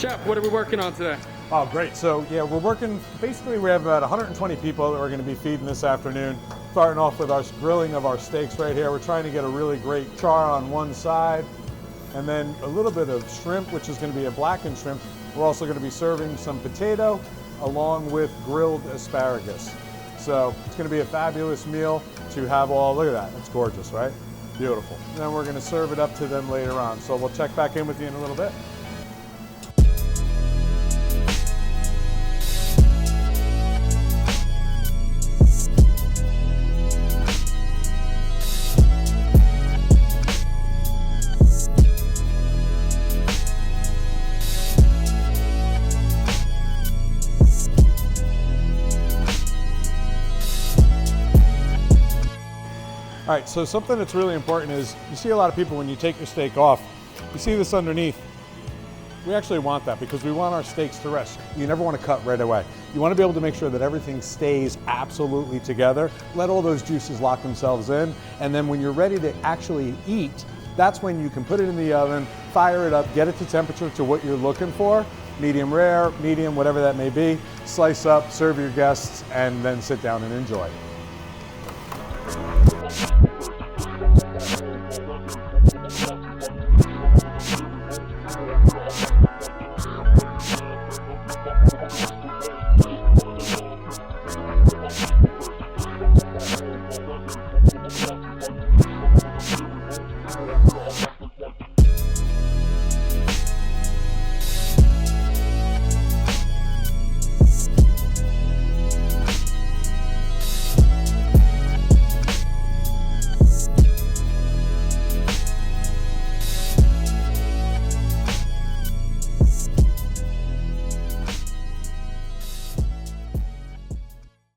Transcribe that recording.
Chef, what are we working on today? Oh, great. So yeah, we're working, basically we have about 120 people that we're going to be feeding this afternoon. Starting off with our grilling of our steaks right here. We're trying to get a really great char on one side, and then a little bit of shrimp, which is going to be a blackened shrimp. We're also going to be serving some potato along with grilled asparagus. So it's going to be a fabulous meal to have all, look at that, it's gorgeous, right? Beautiful. And then we're going to serve it up to them later on. So we'll check back in with you in a little bit. All right, so something that's really important is you see a lot of people when you take your steak off, you see this underneath. We actually want that because we want our steaks to rest. You never want to cut right away. You want to be able to make sure that everything stays absolutely together. Let all those juices lock themselves in, and then when you're ready to actually eat, that's when you can put it in the oven, fire it up, get it to temperature to what you're looking for, medium rare, medium, whatever that may be, slice up, serve your guests, and then sit down and enjoy.